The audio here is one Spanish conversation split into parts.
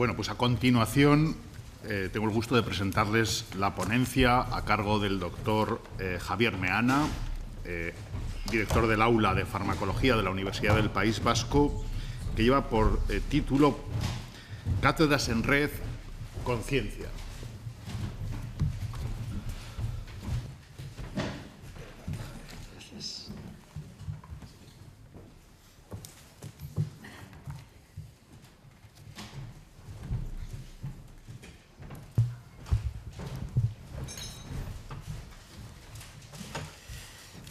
Bueno, pues a continuación tengo el gusto de presentarles la ponencia a cargo del doctor Javier Meana, director del Aula de Farmacología de la Universidad del País Vasco, que lleva por título Cátedras en Red, Conciencia.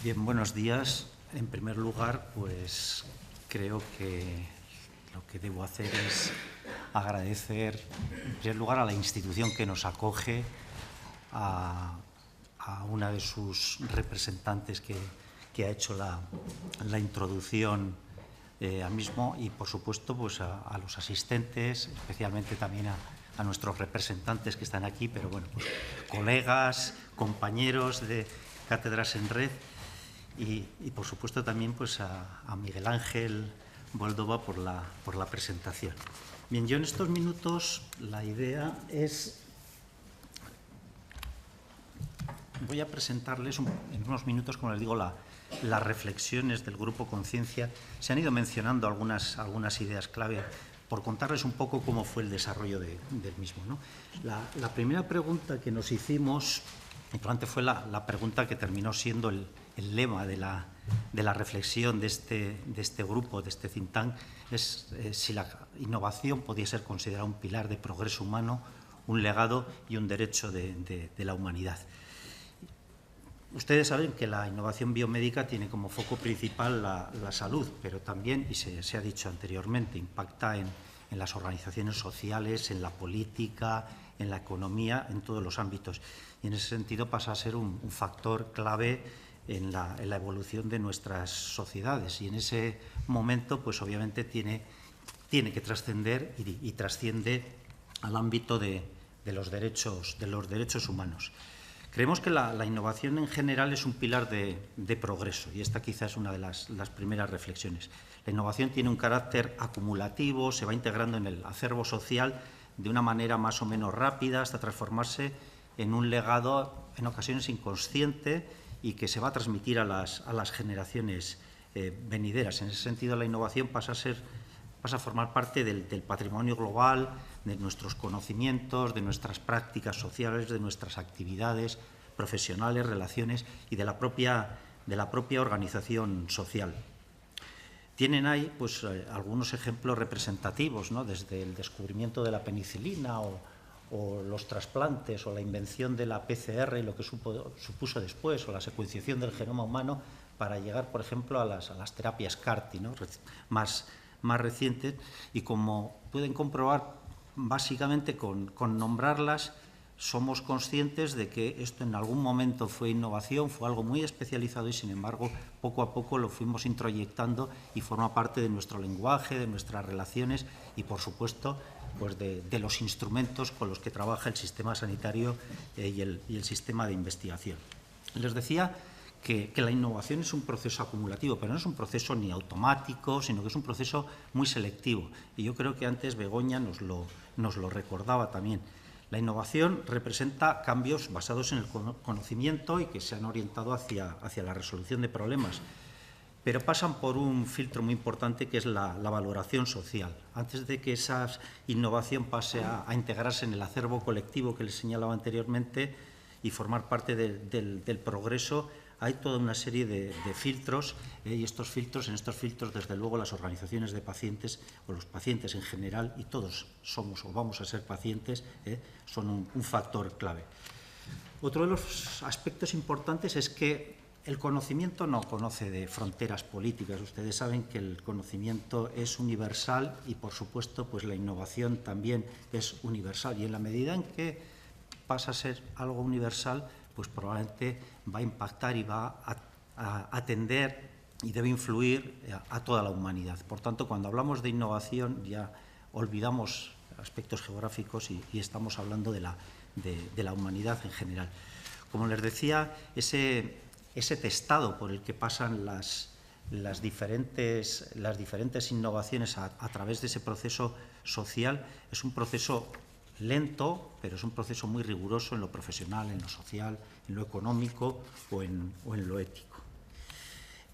Bien, buenos días. En primer lugar, pues creo que lo que debo hacer es agradecer, en primer lugar, a la institución que nos acoge, a una de sus representantes que ha hecho la introducción al mismo y, por supuesto, pues a los asistentes, especialmente también a nuestros representantes que están aquí, pero bueno, pues colegas, compañeros de Cátedras en Red. Y por supuesto también pues a Miguel Ángel Boldova por la presentación. Bien, yo en estos minutos la idea es, voy a presentarles en unos minutos, como les digo, las reflexiones del Grupo Conciencia. Se han ido mencionando algunas ideas clave por contarles un poco cómo fue el desarrollo del mismo, ¿no? La primera pregunta que nos hicimos, y probablemente fue la pregunta que terminó siendo el lema de la reflexión de este grupo, de este think tank, es si la innovación podía ser considerada un pilar de progreso humano, un legado y un derecho de la humanidad. Ustedes saben que la innovación biomédica tiene como foco principal la salud, pero también, y se ha dicho anteriormente, impacta en las organizaciones sociales, en la política, en la economía, en todos los ámbitos. Y en ese sentido pasa a ser un factor clave en la evolución de nuestras sociedades. Y en ese momento, pues obviamente tiene que trascender y trasciende al ámbito de los derechos humanos. Creemos que la innovación en general es un pilar de progreso, y esta quizás es una de las primeras reflexiones. La innovación tiene un carácter acumulativo, se va integrando en el acervo social de una manera más o menos rápida hasta transformarse en un legado, en ocasiones inconsciente, y que se va a transmitir a las generaciones venideras. En ese sentido, la innovación pasa a formar parte del patrimonio global, de nuestros conocimientos, de nuestras prácticas sociales, de nuestras actividades profesionales, relaciones y de la propia organización social. Tienen ahí pues, algunos ejemplos representativos, ¿no? Desde el descubrimiento de la penicilina o los trasplantes o la invención de la PCR y lo que supuso después, o la secuenciación del genoma humano para llegar, por ejemplo, a las terapias CAR-T, ¿no? más recientes, y como pueden comprobar, básicamente con nombrarlas, somos conscientes de que esto en algún momento fue innovación, fue algo muy especializado y, sin embargo, poco a poco lo fuimos introyectando y forma parte de nuestro lenguaje, de nuestras relaciones y, por supuesto, pues de los instrumentos con los que trabaja el sistema sanitario y el sistema de investigación. Les decía que la innovación es un proceso acumulativo, pero no es un proceso ni automático, sino que es un proceso muy selectivo. Y yo creo que antes Begoña nos lo recordaba también. La innovación representa cambios basados en el conocimiento y que se han orientado hacia la resolución de problemas, pero pasan por un filtro muy importante que es la valoración social. Antes de que esa innovación pase a integrarse en el acervo colectivo que les señalaba anteriormente y formar parte del progreso, hay toda una serie de filtros y en estos filtros, desde luego, las organizaciones de pacientes o los pacientes en general, y todos somos o vamos a ser pacientes, son un factor clave. Otro de los aspectos importantes es que el conocimiento no conoce de fronteras políticas. Ustedes saben que el conocimiento es universal y, por supuesto, pues la innovación también es universal. Y en la medida en que pasa a ser algo universal, pues probablemente va a impactar y va a atender y debe influir a toda la humanidad. Por tanto, cuando hablamos de innovación ya olvidamos aspectos geográficos y estamos hablando de la humanidad en general. Como les decía, ese testado por el que pasan las las diferentes innovaciones a través de ese proceso social es un proceso lento, pero es un proceso muy riguroso en lo profesional, en lo social, en lo económico o en lo ético.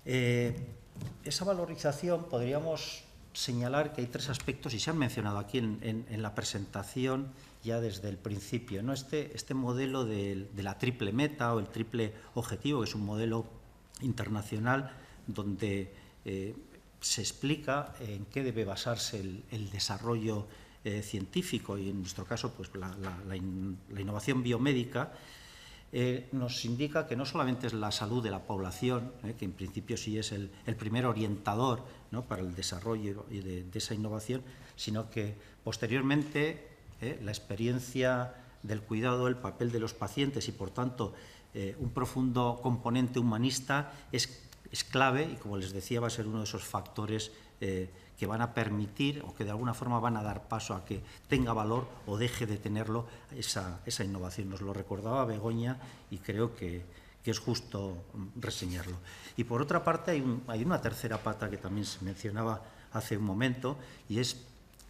Esa valorización podríamos señalar que hay tres aspectos y se han mencionado aquí en la presentación ya desde el principio, ¿no? Este modelo de la triple meta o el triple objetivo, que es un modelo internacional donde se explica en qué debe basarse el desarrollo científico y en nuestro caso pues la innovación biomédica, nos indica que no solamente es la salud de la población, que en principio sí es el primer orientador, ¿no?, para el desarrollo de esa innovación, sino que posteriormente la experiencia del cuidado, el papel de los pacientes y por tanto un profundo componente humanista es clave y, como les decía, va a ser uno de esos factores que van a permitir o que de alguna forma van a dar paso a que tenga valor o deje de tenerlo esa innovación. Nos lo recordaba Begoña y creo que es justo reseñarlo. Y por otra parte hay una tercera pata que también se mencionaba hace un momento y es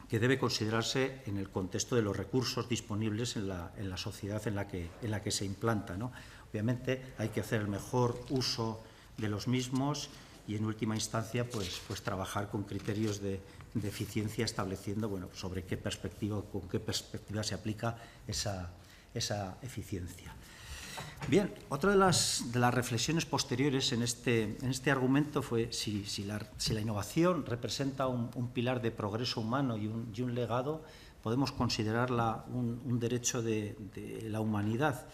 que debe considerarse en el contexto de los recursos disponibles en la sociedad en la que se implanta, ¿no? Obviamente hay que hacer el mejor uso de los mismos y en última instancia pues trabajar con criterios de eficiencia estableciendo sobre qué perspectiva, con qué perspectiva se aplica esa eficiencia. Bien, otra de las reflexiones posteriores en este argumento fue si la innovación representa un pilar de progreso humano y un legado, podemos considerarla un derecho de la humanidad.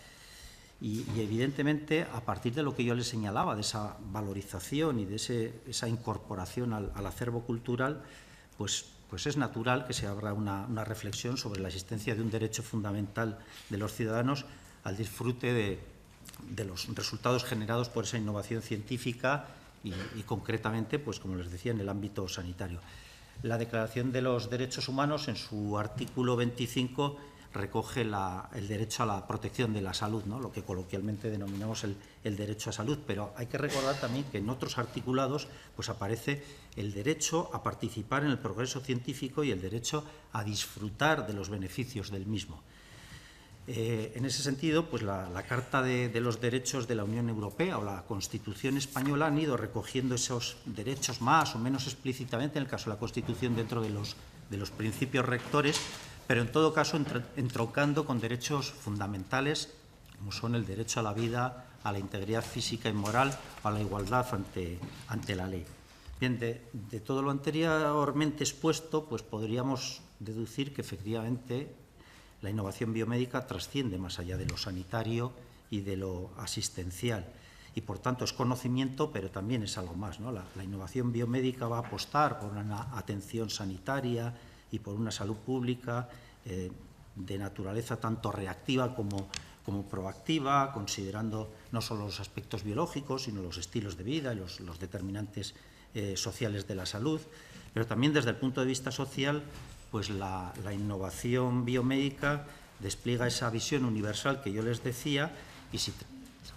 Y evidentemente, a partir de lo que yo les señalaba, de esa valorización y de esa incorporación al acervo cultural, pues es natural que se abra una reflexión sobre la existencia de un derecho fundamental de los ciudadanos al disfrute de los resultados generados por esa innovación científica y concretamente, pues como les decía, en el ámbito sanitario. La Declaración de los Derechos Humanos, en su artículo 25, recoge el derecho a la protección de la salud, ¿no?, lo que coloquialmente denominamos el derecho a salud, pero hay que recordar también que en otros articulados pues aparece el derecho a participar en el progreso científico y el derecho a disfrutar de los beneficios del mismo. En ese sentido, pues la Carta de los Derechos de la Unión Europea o la Constitución española han ido recogiendo esos derechos más o menos explícitamente, en el caso de la Constitución dentro de los principios rectores, pero en todo caso entroncando con derechos fundamentales como son el derecho a la vida, a la integridad física y moral, a la igualdad ante la ley. Bien, de todo lo anteriormente expuesto, pues podríamos deducir que efectivamente la innovación biomédica trasciende más allá de lo sanitario y de lo asistencial y por tanto es conocimiento, pero también es algo más, ¿no? La innovación biomédica va a apostar por una atención sanitaria y por una salud pública de naturaleza tanto reactiva como proactiva, considerando no solo los aspectos biológicos, sino los estilos de vida y los determinantes sociales de la salud, pero también desde el punto de vista social, pues la innovación biomédica despliega esa visión universal que yo les decía y si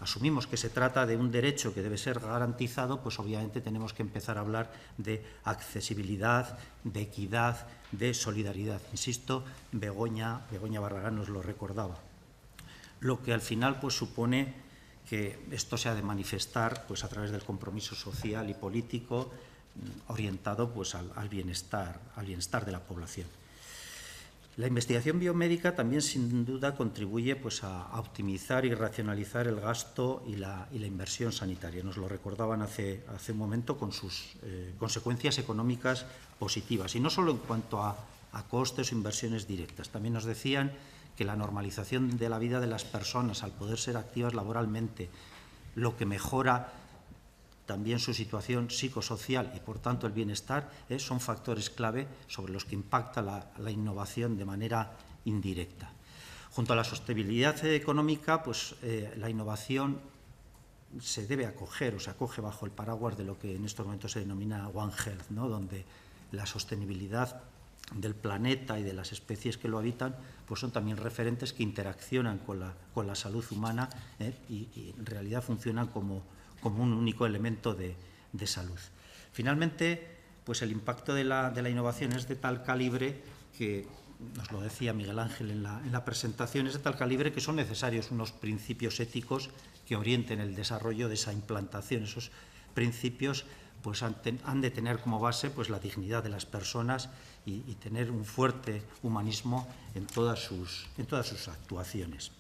asumimos que se trata de un derecho que debe ser garantizado, pues obviamente tenemos que empezar a hablar de accesibilidad, de equidad, de solidaridad. Insisto, Begoña Barragán nos lo recordaba. Lo que al final pues supone que esto se ha de manifestar pues a través del compromiso social y político orientado pues al bienestar de la población. La investigación biomédica también sin duda contribuye pues a optimizar y racionalizar el gasto y la inversión sanitaria. Nos lo recordaban hace un momento con sus consecuencias económicas positivas y no solo en cuanto a costes o inversiones directas. También nos decían que la normalización de la vida de las personas al poder ser activas laboralmente, lo que mejora también su situación psicosocial y, por tanto, el bienestar, son factores clave sobre los que impacta la innovación de manera indirecta. Junto a la sostenibilidad económica, pues la innovación se debe acoger o se acoge bajo el paraguas de lo que en estos momentos se denomina One Health, ¿no?, donde la sostenibilidad del planeta y de las especies que lo habitan pues son también referentes que interaccionan con la salud humana y en realidad funcionan como un único elemento de salud. Finalmente, pues el impacto de la innovación es de tal calibre que, nos lo decía Miguel Ángel en la presentación, es de tal calibre que son necesarios unos principios éticos que orienten el desarrollo de esa implantación. Esos principios pues han de tener como base pues la dignidad de las personas y tener un fuerte humanismo en todas sus actuaciones.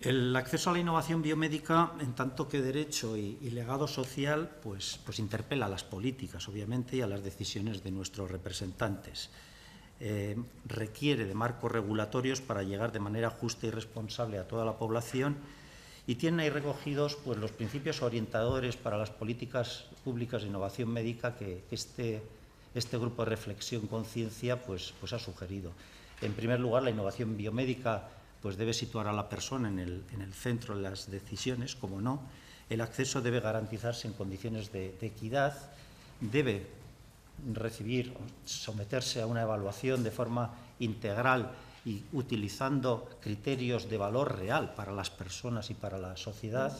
El acceso a la innovación biomédica, en tanto que derecho y legado social, pues interpela a las políticas, obviamente, y a las decisiones de nuestros representantes. Requiere de marcos regulatorios para llegar de manera justa y responsable a toda la población, y tienen ahí recogidos pues, los principios orientadores para las políticas públicas de innovación médica que este grupo de reflexión conciencia pues ha sugerido. En primer lugar, la innovación biomédica pues debe situar a la persona en el centro de las decisiones, como no. El acceso debe garantizarse en condiciones de equidad, debe recibir, someterse a una evaluación de forma integral y utilizando criterios de valor real para las personas y para la sociedad.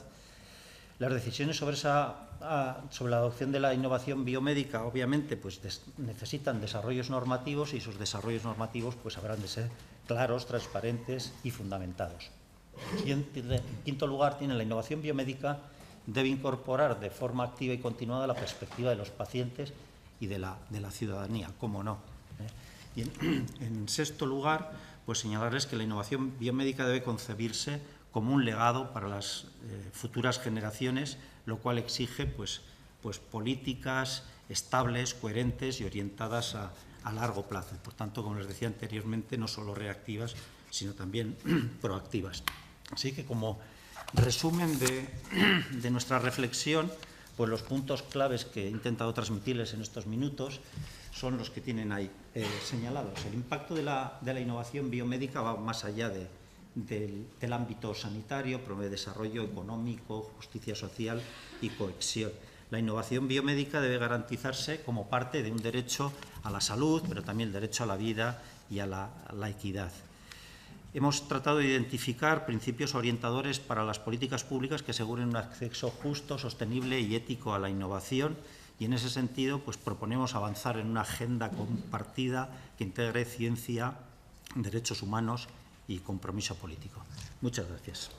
Las decisiones sobre la adopción de la innovación biomédica, obviamente, pues necesitan desarrollos normativos, y esos desarrollos normativos pues habrán de ser claros, transparentes y fundamentados. Y en quinto lugar, la innovación biomédica debe incorporar de forma activa y continuada la perspectiva de los pacientes y de la ciudadanía, cómo no. Y en sexto lugar, pues señalarles que la innovación biomédica debe concebirse como un legado para las futuras generaciones, lo cual exige pues políticas estables, coherentes y orientadas a largo plazo. Por tanto, como les decía anteriormente, no solo reactivas, sino también proactivas. Así que, como resumen de nuestra reflexión, pues los puntos claves que he intentado transmitirles en estos minutos son los que tienen ahí señalados. El impacto de la innovación biomédica va más allá del ámbito sanitario, promueve desarrollo económico, justicia social y cohesión. La innovación biomédica debe garantizarse como parte de un derecho a la salud, pero también el derecho a la vida y a la equidad. Hemos tratado de identificar principios orientadores para las políticas públicas que aseguren un acceso justo, sostenible y ético a la innovación, y en ese sentido pues proponemos avanzar en una agenda compartida que integre ciencia, derechos humanos y compromiso político. Muchas gracias.